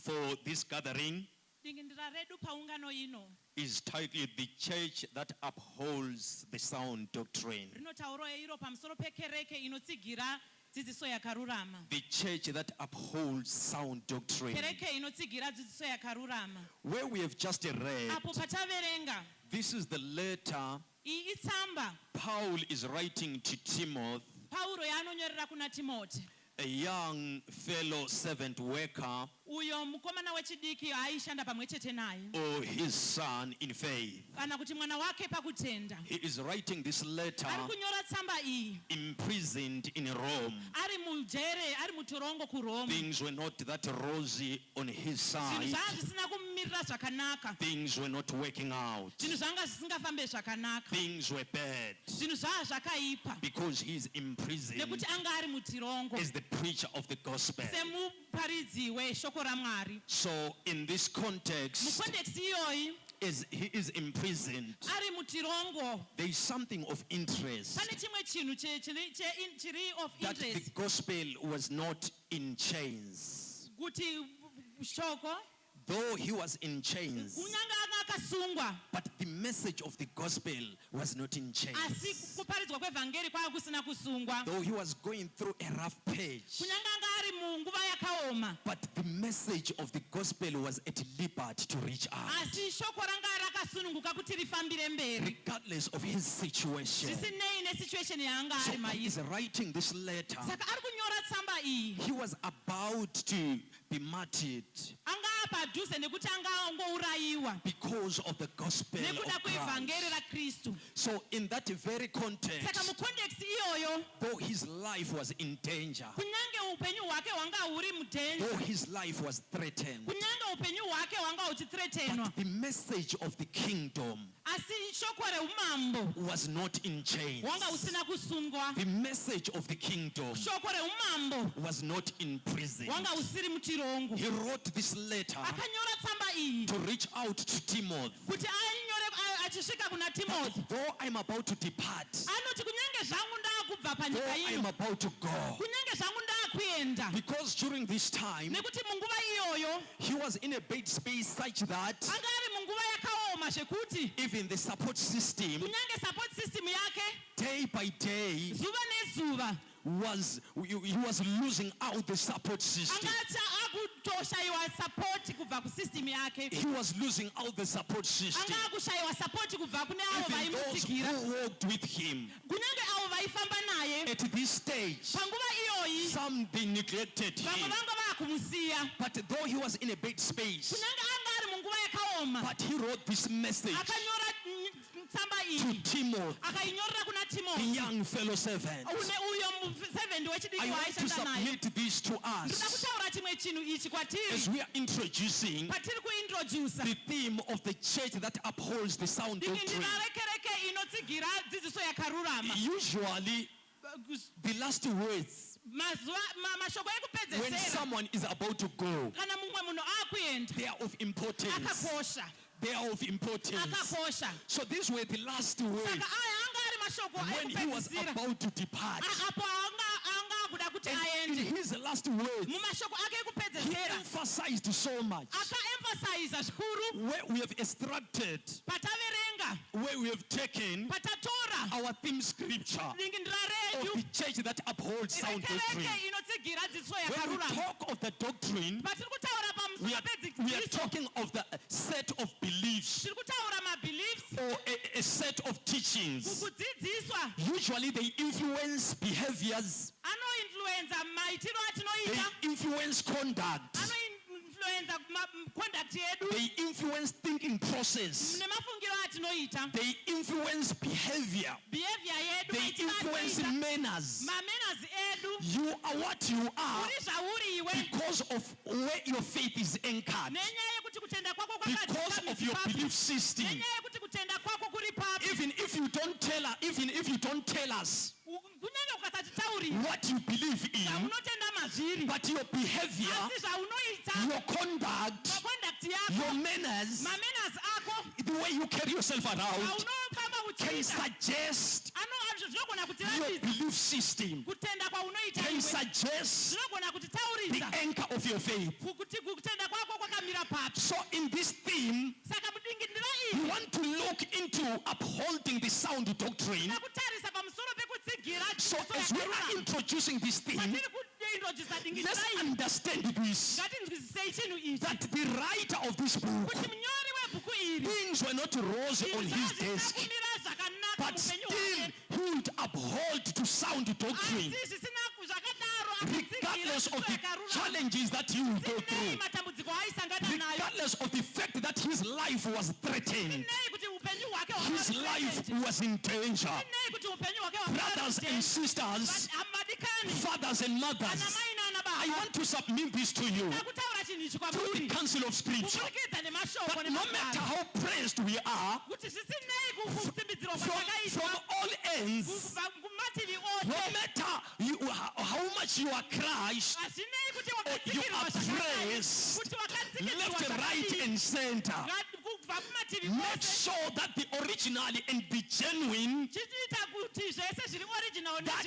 for this gathering is titled The Church That Upholds the Sound Doctrine. The church that upholds sound doctrine. Where we have just read, this is the letter Paul is writing to Timothy, a young fellow servant worker, or his son in faith. He is writing this letter imprisoned in Rome. Things were not that rosy on his side. Things were not working out. Things were bad because he is imprisoned as the preacher of the gospel. So in this context, as he is imprisoned, there is something of interest that the gospel was not in chains. Though he was in chains, but the message of the gospel was not in chains. Though he was going through a rough patch, but the message of the gospel was at liberty to reach out, regardless of his situation. So he is writing this letter. He was about to be martyred because of the gospel of Christ. So in that very context, though his life was in danger, though his life was threatened, but the message of the kingdom was not in chains. The message of the kingdom was not in prison. He wrote this letter to reach out to Timothy. Though I'm about to depart, though I'm about to go, because during this time he was in a bad space such that even the support system, day by day, he was losing out the support system. He was losing out the support system. Even those who walked with him at this stage, some they neglected him. But though he was in a bad space, but he wrote this message to Timothy, the young fellow servant. I want to submit this to us as we are introducing the theme of the church that upholds the sound doctrine. Usually, the last words when someone is about to go, they are of importance. They are of importance. So these were the last words when he was about to depart. And in his last words, he emphasized so much where we have extracted, where we have taken our theme scripture of the church that upholds sound doctrine. When we talk of the doctrine, we are talking of the set of beliefs or a set of teachings. Usually they influence behaviors, they influence conduct, they influence thinking process, they influence behavior, they influence manners. You are what you are because of where your faith is anchored, because of your belief system. Even if you don't tell us what you believe in, but your behavior, your conduct, your manners, the way you carry yourself around can suggest your belief system can suggest the anchor of your faith. So in this theme, we want to look into upholding the sound doctrine. So as we are introducing this theme, let's understand this, that the writer of this book, things were not rosy on his desk, but still he would uphold to sound doctrine, regardless of the challenges that he will go through, regardless of the fact that his life was threatened, his life was in danger. Brothers and sisters, fathers and mothers, I want to submit this to you through the counsel of Scripture, that no matter how praised we are, from all ends, no matter how much you are Christ, you are praised left, right, and center, make sure that the original and the genuine, that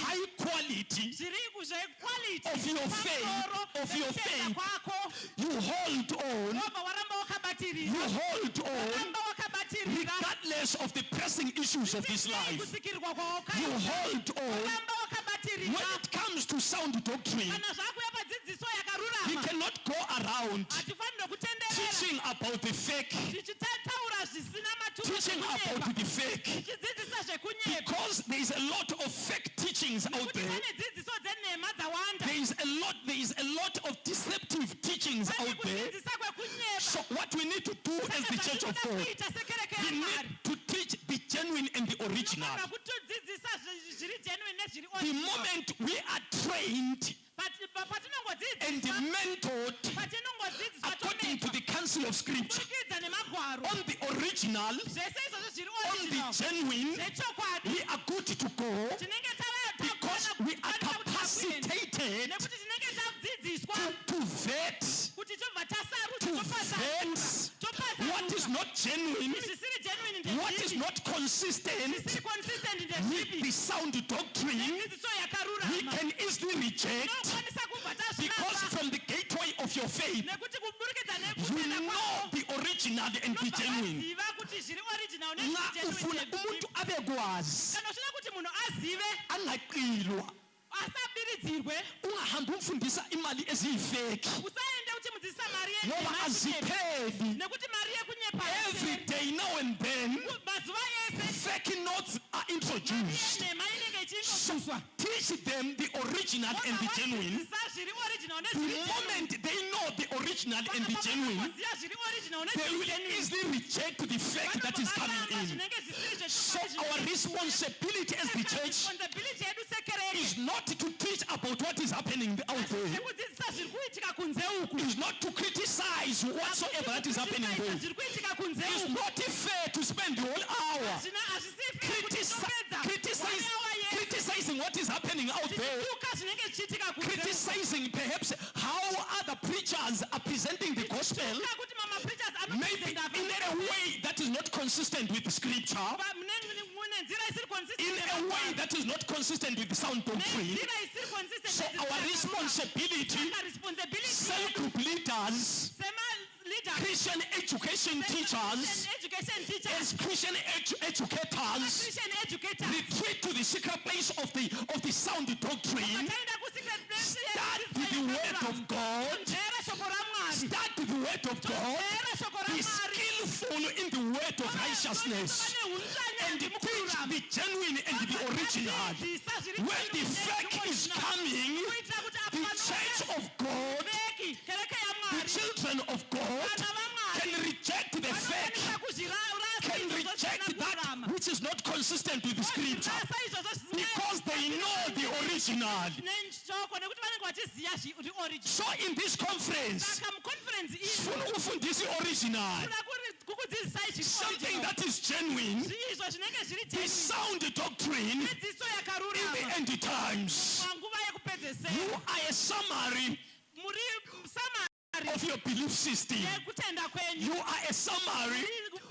high quality of your faith, you hold on, regardless of the pressing issues of this life. You hold on. When it comes to sound doctrine, we cannot go around teaching about the fake, teaching about the fake, because there is a lot of fake teachings out there. There is a lot of deceptive teachings out there. So what we need to do as the Church of God, we need to teach the genuine and the original. The moment we are trained and mentored according to the counsel of Scripture on the original, on the genuine, we are good to go, because we are capacitated to vet what is not genuine, what is not consistent with the sound doctrine. We can easily reject, because from the gateway of your faith, you know the original and the genuine. Ufuna umuntu abekwazi angaqilwa, ungahamba umfundisa imali eziyifeki ngoba azipheli. Every day, now and then, fake notes are introduced. So teach them the original and the genuine. The moment they know the original and the genuine, they will easily reject the fake that is coming in. So our responsibility as the church is not to teach about what is happening out there. It's not to criticize whatsoever that is happening there. It's not fair to spend the whole hour criticizing what is happening out there, criticizing perhaps how other preachers are presenting the gospel, maybe in a way that is not consistent with the Scripture, in a way that is not consistent with the sound doctrine. So our responsibility, self-group leaders, Christian education teachers, as Christian educators, retreat to the secret place of the sound doctrine. Start with the Word of God. Start with the Word of God. Be skillful in the Word of righteousness, and teach the genuine and the original. When the fake is coming, the Church of God, the children of God, can reject the fake, can reject that which is not consistent with the Scripture, because they know the original. So in this conference, original, something that is genuine, the sound doctrine in the end times. You are a summary of your belief system. You are a summary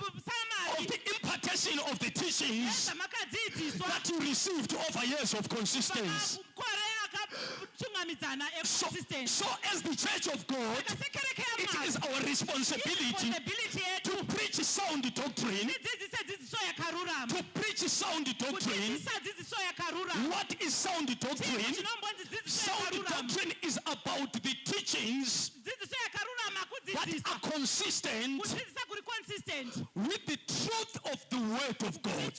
of the impartation of the teachings that you received over years of consistency. So as the church of God, it is our responsibility to preach sound doctrine. To preach sound doctrine. What is sound doctrine? Sound doctrine is about the teachings that are consistent with the truth of the word of God.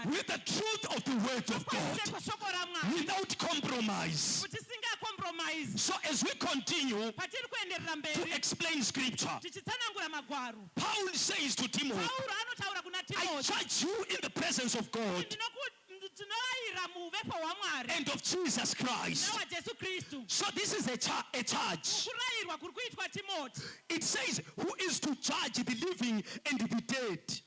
With the truth of the word of God. Without compromise. So as we continue to explain scripture, Paul says to Timothy, I charge you in the presence of God and of Jesus Christ. So this is a charge. It says, who is to judge the living and the dead?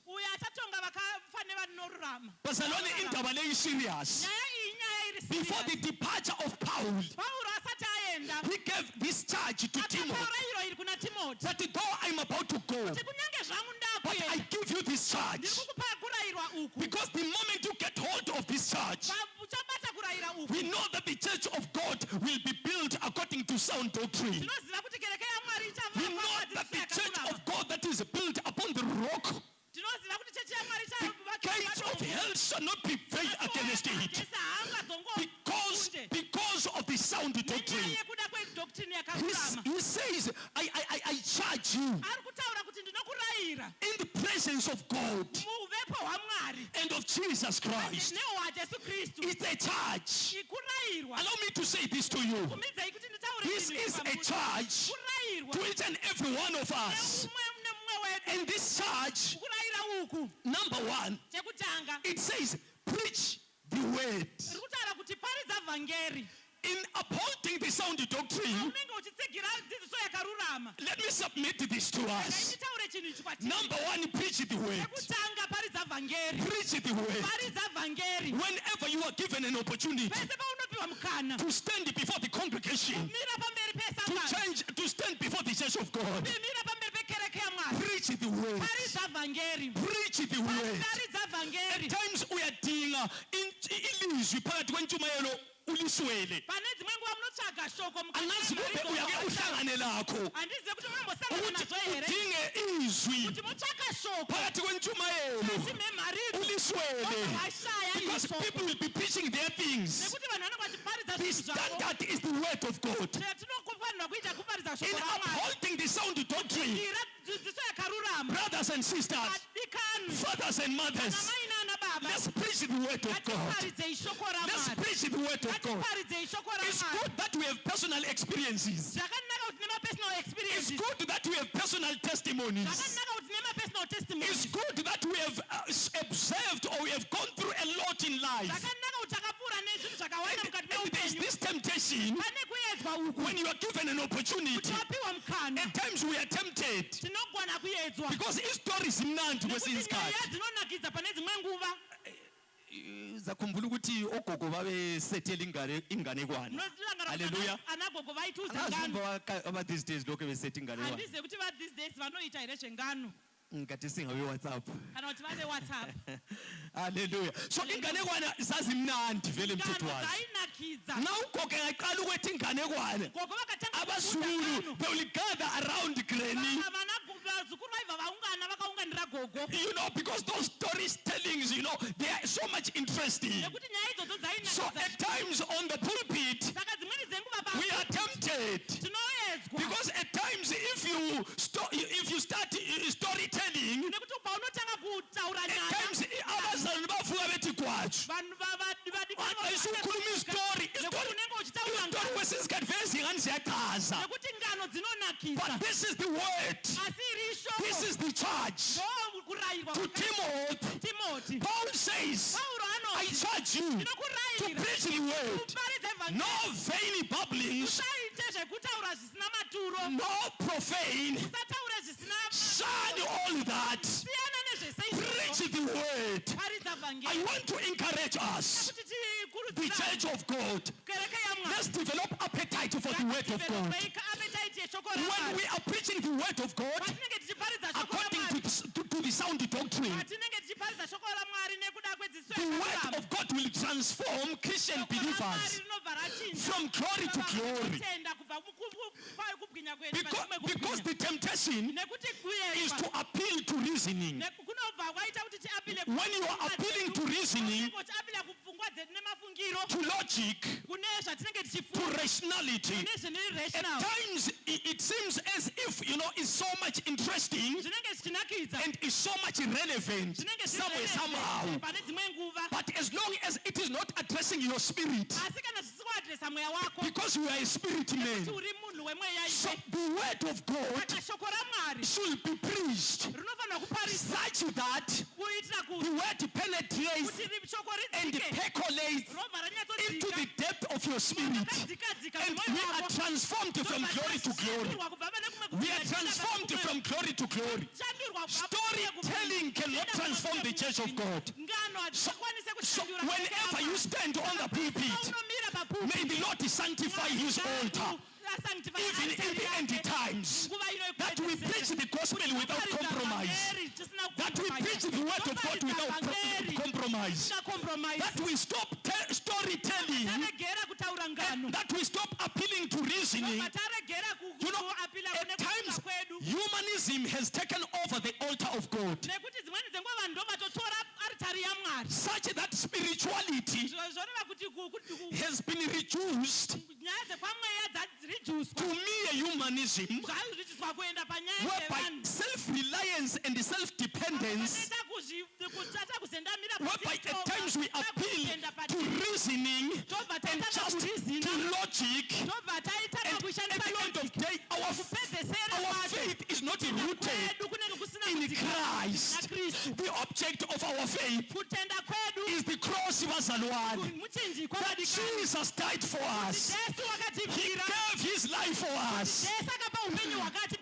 Barcelona indaba leyi serious. Before the departure of Paul, he gave this charge to Timothy that though I'm about to go, but I give you this charge. Because the moment you get hold of this charge, we know that the church of God will be built according to sound doctrine. We know that the church of God that is built upon the rock, the gates of hell shall not prevail against it. Because of the sound doctrine. He says, I charge you in the presence of God and of Jesus Christ. It's a charge. Allow me to say this to you. This is a charge to each and every one of us. And this charge, number one, it says, preach the word. In upholding the sound doctrine, let me submit this to us. Number one, preach the word. Preach the word. Whenever you are given an opportunity to stand before the congregation, to stand before the church of God, preach the word. Preach the word. At times we are doing ilizwi phakathi kwentshumayelo uliswele. Anazi kube uyake uhlangane lakho udinge izwi phakathi kwentshumayelo uliswele. Because people will be preaching their things. The standard is the word of God. In upholding the sound doctrine, brothers and sisters, fathers and mothers, let's preach the word of God. Let's preach the word of God. It's good that we have personal experiences. It's good that we have personal testimonies. It's good that we have observed or we have gone through a lot in life. And there's this temptation when you are given an opportunity. At times we are tempted because his story is mnandi kwesinye isikhathi. Zakhumbula ukuthi ogogo babesethela inganekwane. Hallelujah. About these days lokho besethe inganekwane. Ngathi singabe WhatsApp. Hallelujah. So inganekwane zazimnandi vele emthethwayo. Now ugogo engaqala ukwethi inganekwane. Abazulu they will gather around Granny. You know, because those stories tellings, you know, they are so much interesting. So at times on the pulpit, we are tempted. Because at times if you start storytelling, at times abazali bavuka bethi kwatshu. Ayisukhuluma istory kwesinye isikhathi vele zingane ziyachaza. But this is the word. This is the charge to Timothy. Paul says, I charge you to preach the word. No vain babblings, no profane, shun all that. Preach the word. I want to encourage us, the church of God. Let's develop appetite for the word of God. When we are preaching the word of God, according to the sound doctrine, the word of God will transform Christian believers from glory to glory. Because the temptation is to appeal to reasoning. When you are appealing to reasoning, to logic, to rationality, at times it seems as if, it's so much interesting and is so much relevant somewhere, somehow. But as long as it is not addressing your spirit, because you are a spirit man, so the word of God should be preached such that the word penetrates and percolates into the depth of your spirit, and we are transformed from glory to glory. We are transformed from glory to glory. Storytelling cannot transform the church of God. So whenever you stand on the pulpit, may the Lord sanctify his altar. Even in the end times, that we preach the gospel without compromise, that we preach the word of God without compromise, that we stop storytelling, that we stop appealing to reasoning. At times, humanism has taken over the altar of God, such that spirituality has been reduced to mere humanism, whereby self-reliance and self-dependence, whereby at times we appeal to reasoning and just to logic, and at the end of the day, our faith is not rooted in Christ. The object of our faith is the cross, that Jesus died for us. He gave his life for us.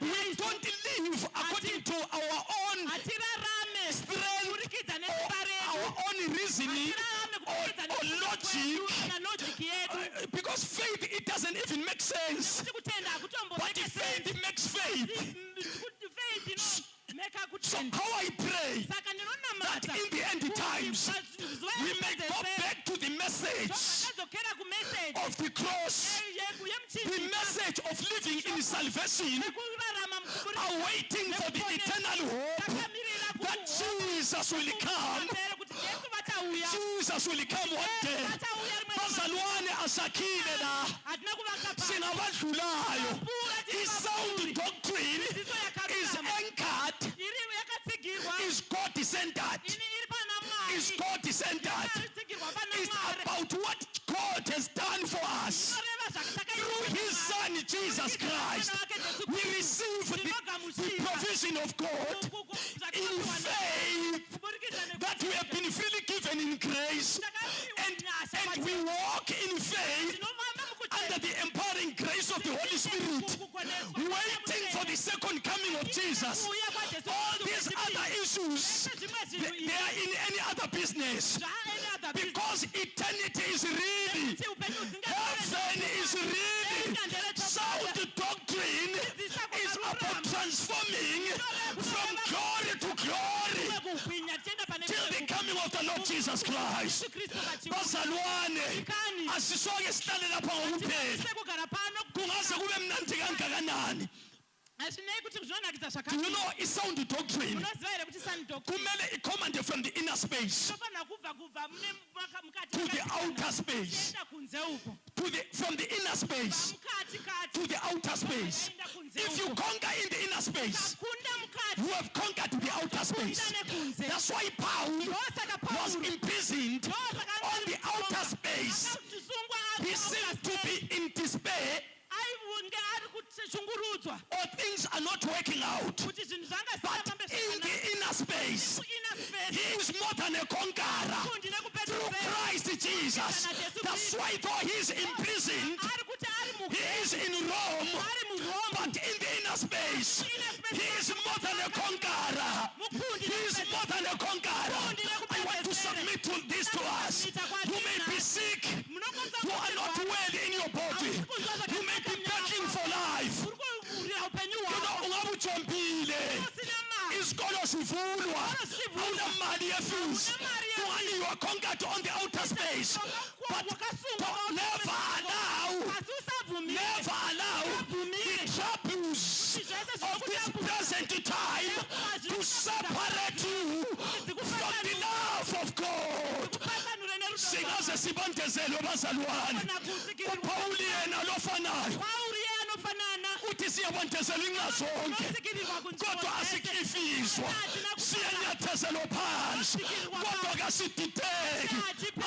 We don't live according to our own strength or our own reasoning or logic, because faith, it doesn't even make sense. But faith makes faith. So how I pray that in the end times we may go back to the message of the cross, the message of living in salvation, awaiting for the eternal hope that Jesus will come. Jesus will come one day. Bazalwane asakile la sinabadlulayo. His sound doctrine is anchored, is God-centered, is God-centered. It's about what God has done for us. Through his Son, Jesus Christ, we receive the provision of God in faith, that we have been freely given in grace, and we walk in faith under the empowering grace of the Holy Spirit, waiting for the second coming of Jesus. All these other issues, they are in any other business, because eternity is really, heaven is really. Sound doctrine is about transforming from glory to glory till the coming of the Lord Jesus Christ. Bazalwane, asisoke sihlale lapha ngokuphela. Kungaze kube mnandi kangakanani. Do you know a sound doctrine? Kumele icommand from the inner space to the outer space. From the inner space to the outer space. If you conquer in the inner space, you have conquered the outer space. That's why Paul was imprisoned on the outer space. He seemed to be in despair, or things are not working out. But in the inner space, he is more than a conqueror through Christ Jesus. That's why though he is imprisoned, he is in Rome, but in the inner space, he is more than a conqueror. He is more than a conqueror. I want to submit this to us. You may be sick, you are not well in your body, you may be begging for life. You know, isikolo sivulwa awunamali yefees one you are conquered on the outer space but never allow the troubles of this present time to separate you from the love of God. Singaze sibandezelwe bazalwane uPaul yena lofanayo uthi siyabandezelwa ingazonke kodwa asikifizwa siyanyathezelwa phansi kodwa kasidideki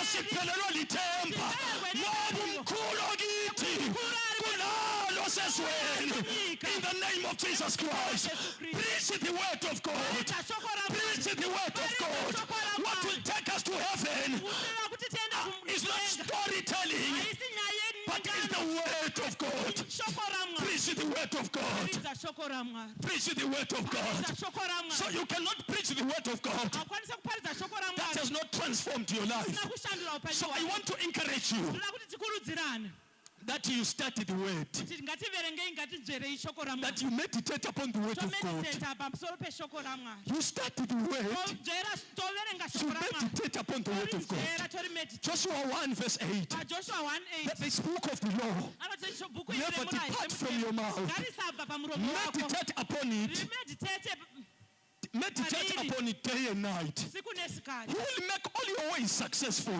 asiphelelwa lithemba ngoba umkhulu kithi kulalo sezweni. In the name of Jesus Christ, preach the word of God. Preach the word of God. What will take us to heaven is not storytelling, but is the word of God. Preach the word of God. Preach the word of God. So you cannot preach the word of God that has not transformed your life. So I want to encourage you that you study the word, that you meditate upon the word of God. You study the word, you meditate upon the word of God. Joshua 1 verse 8, that this book of the law never depart from your mouth. Meditate upon it. Meditate upon it day and night. You will make all your ways successful.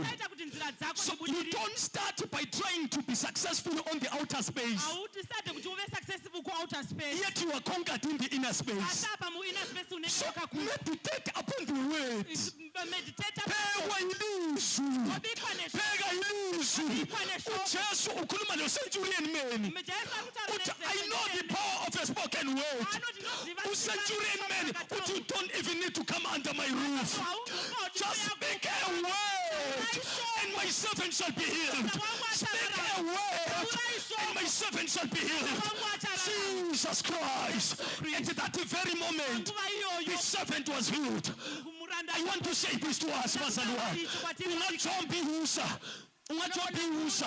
So you don't start by trying to be successful on the outer space, yet you are conquered in the inner space. So meditate upon the word. Phekwa ilizwi. Pheka ilizwi. uJesu ukhuluma noCenturion man. I know the power of a spoken word. uCenturion man, you don't even need to come under my roof. Just speak a word and my servant shall be healed. Speak a word and my servant shall be healed. Jesus Christ. At that very moment, the servant was healed. I want to say this to us, Bazalwa. Ungajombiusa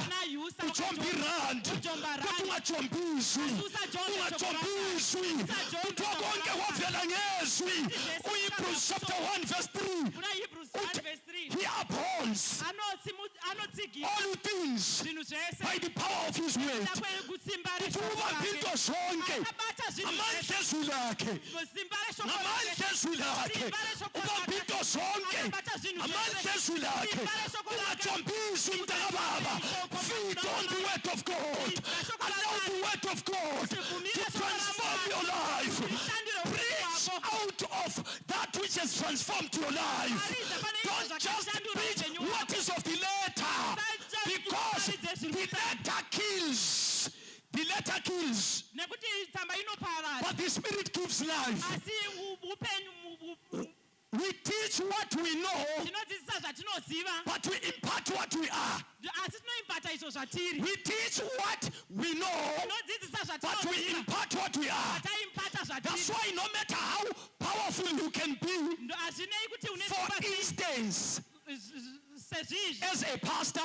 ujombirand ungajombiswi konke wavela ngezwi. uHebrews chapter 1 verse 3 he upholds all things by the power of his word. Ubamba into zonke amandla ezwi lakhe, amandla ezwi lakhe ubamba into zonke amandla ezwi lakhe. Ungajombiswi feed on the word of God. Allow the word of God to transform your life. Preach out of that which has transformed your life. Don't just preach what is of the letter, because the letter kills. The letter kills, but the spirit gives life. We teach what we know, but we impart what we are. We teach what we know, but we impart what we are. That's why no matter how powerful you can be, for instance, as a pastor,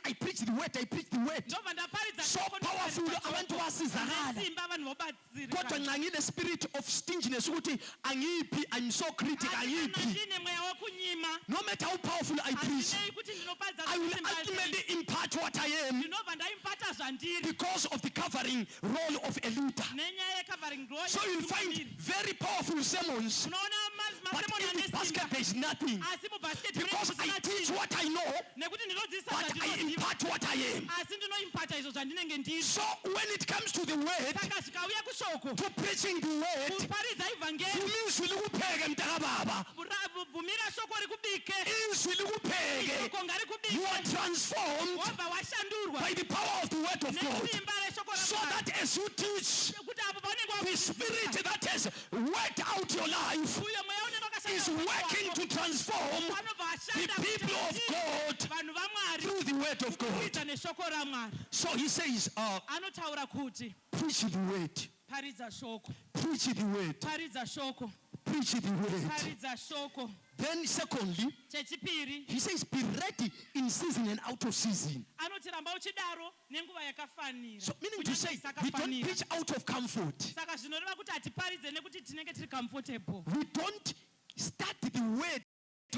I preach the word. So powerful, abantu basizakala. Kodwa nxa ngile spirit of stinginess ukuthi angiphi, I'm so critical, angiphi. No matter how powerful I preach, I will ultimately impart what I am because of the covering role of a leader. So you'll find very powerful sermons, but in the basket there is nothing, because I teach what I know, but I impart what I am. So when it comes to the word, to preaching the word, you are transformed by the power of the word of God. So that as you teach, the spirit that has worked out your life is working to transform the people of God through the word of God. So he says, preach the word. Preach the word. preach the word. Then secondly, he says be ready in season and out of season. So meaning to say, we don't preach out of comfort. We don't start the word,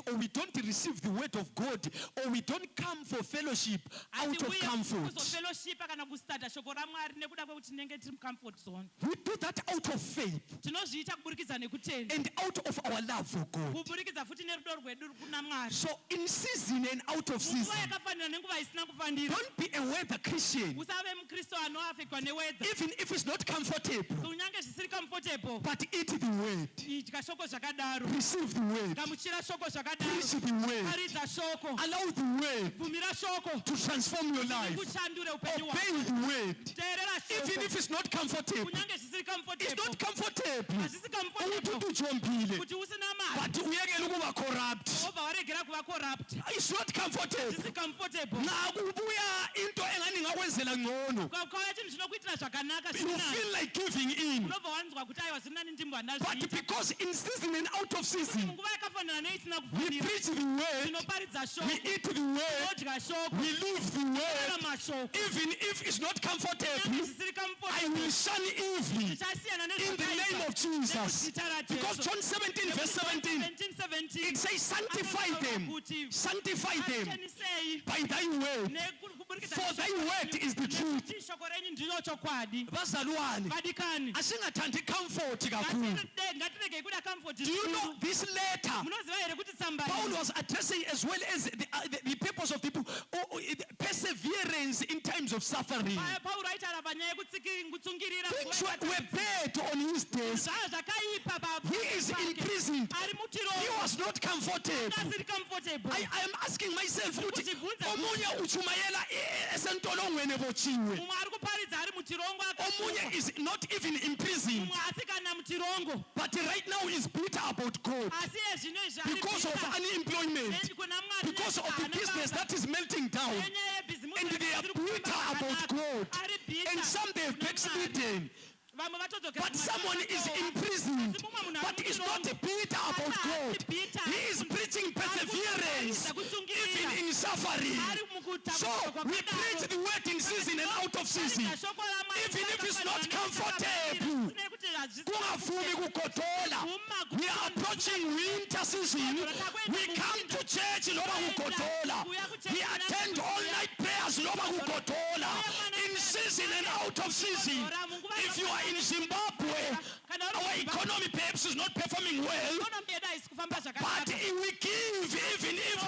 or we don't receive the word of God, or we don't come for fellowship out of comfort. We do that out of faith and out of our love for God. So in season and out of season, don't be a weather Christian. Even if it's not comfortable, but eat the word, receive the word, preach the word, allow the word to transform your life, obey the word. Even if it's not comfortable, it's not comfortable, but we are corrupt. It's not comfortable. You feel like giving in, but because in season and out of season, we preach the word, we eat the word, we live the word. Even if it's not comfortable, I will shun evil in the name of Jesus. Because John 17 verse 17, it says sanctify them by thy word, for thy word is the truth. Do you know this letter Paul was addressing as well as the purpose of people, perseverance in times of suffering? Things were bad on his days. He is in prison. He was not comfortable. I am asking myself, Omunye is not even in prison, but right now is bitter about God because of unemployment, because of the business that is melting down, and they are bitter about God, and some they have backslidden. But someone is in prison, but is not bitter about God. He is preaching perseverance, even in suffering. So we preach the word in season and out of season, even if it's not comfortable. We are approaching winter season. We come to church, we attend all-night prayers in season and out of season. If you are in Zimbabwe, our economy perhaps is not performing well, but we give even if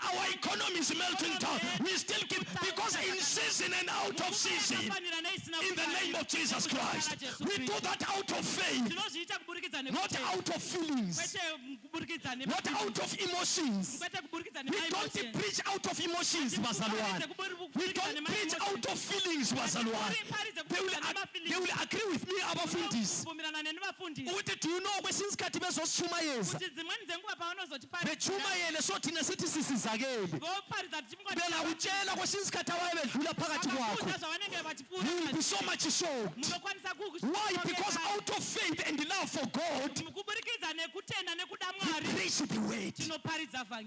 our economy is melting down. We still give, because in season and out of season, in the name of Jesus Christ, we do that out of faith, not out of feelings, not out of emotions. We don't preach out of emotions, Bazalwan. We don't preach out of feelings, Bazalwan. They will agree with me, abafundisi. Do you know since kati bezoshumayeza? Bechumayele so thina sithi sisizakele. Bela utshela kwesinye isikhathi awayebedlula phakathi kwakho. You will be so much shocked. Why? Because out of faith and love for God, we preach the word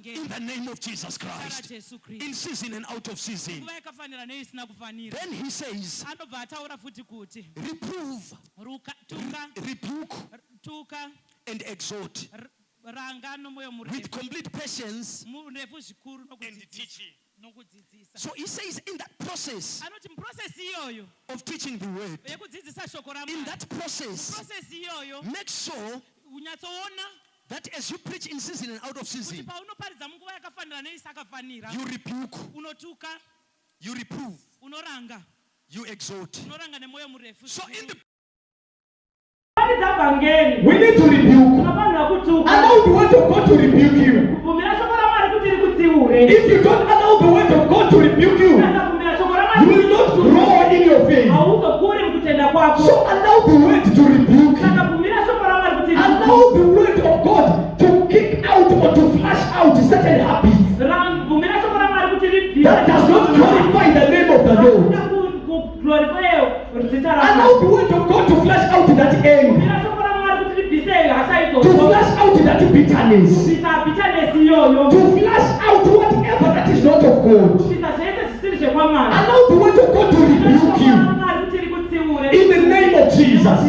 in the name of Jesus Christ, in season and out of season. Then he says, reprove, rebuke, and exhort with complete patience and teaching. So he says in that process of teaching the word, in that process, make sure that as you preach in season and out of season, you rebuke, you reprove, you exhort. So in the we need to rebuke. Allow the word of God to rebuke you. If you don't allow the word of God to rebuke you, you will not grow in your faith. So allow the word to rebuke you. Allow the word of God to kick out or to flash out certain habits that does not glorify the name of the Lord. Allow the word of God to flash out that anger. to flush out that bitterness, to flush out whatever that is not of God. Allow the word of God to rebuke you in the name of Jesus. Allow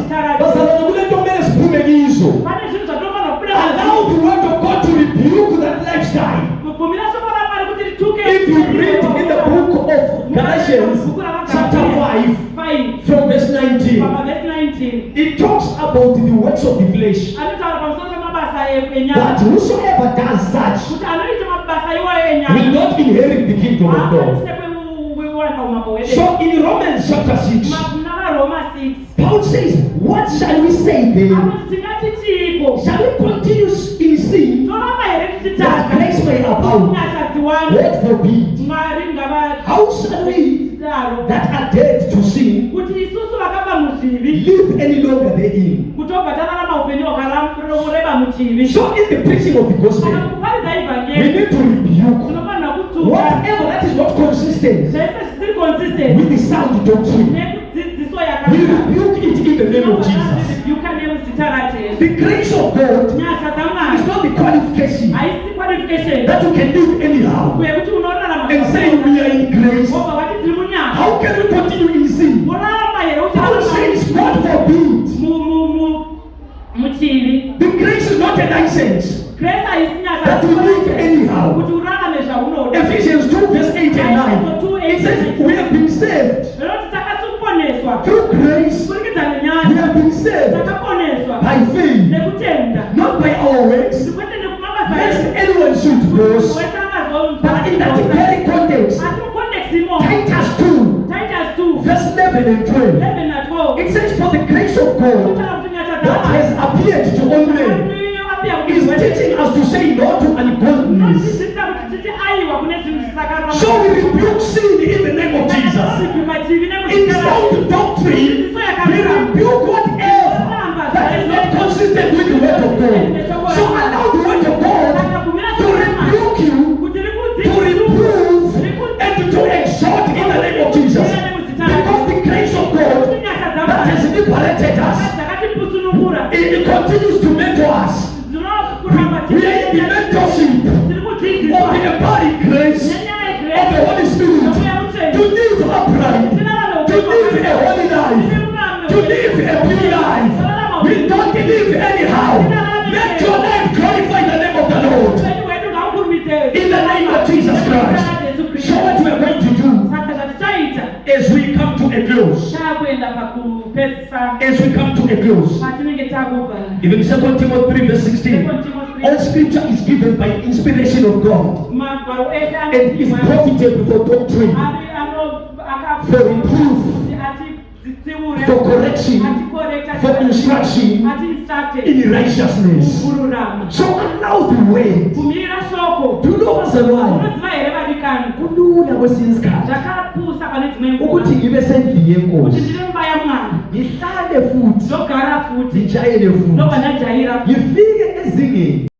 the word of God to rebuke that lifestyle. If you read in the book of Galatians chapter 5 from verse 19, it talks about the works of the flesh, that whosoever does such will not inherit the kingdom of God. So in Romans chapter 6, Paul says, what shall we say then? Shall we continue in sin that grace may abound? What forbid? How shall we that are dead to sin live any longer therein? So in the preaching of the gospel, we need to rebuke whatever that is not consistent with the sound doctrine. We rebuke it in the name of Jesus. The grace of God is not the qualification that you can live anyhow and say we are in grace. How can we continue in sin? Paul says, God forbid. The grace is not a license that we live anyhow. Ephesians 2 verse 8 and 9. It says we have been saved through grace. We have been saved by faith, not by our works, lest anyone should boast. But in that very context, Titus 2 verse 11 and 12, it says, for the grace of God that has appeared to all men is teaching us to say no to ungodliness. So we rebuke sin in the name of Jesus. In sound doctrine, we rebuke whatever that is not consistent with the word of God. So allow the word of God to rebuke you, to reprove, and to exhort in the name of Jesus. Because the grace of God that has liberated us, it continues to mentor us. We are in the mentorship of the embodied grace of the Holy Spirit to live upright, to live a holy life, to live a pure life. We don't live anyhow. Let your life glorify the name of the Lord in the name of Jesus Christ. So what we are going to do as we come to a close, even 2 Timothy 3 verse 16, all scripture is given by inspiration of God and is profitable for doctrine, for reproof, for correction, for instruction in righteousness. So allow the way. Do you know what's the why? Kulula kwesinskhathi ukuthi ngibe sendlini yenkosi, ngihlale futhi, ngijayele futhi, ngifike ezingeni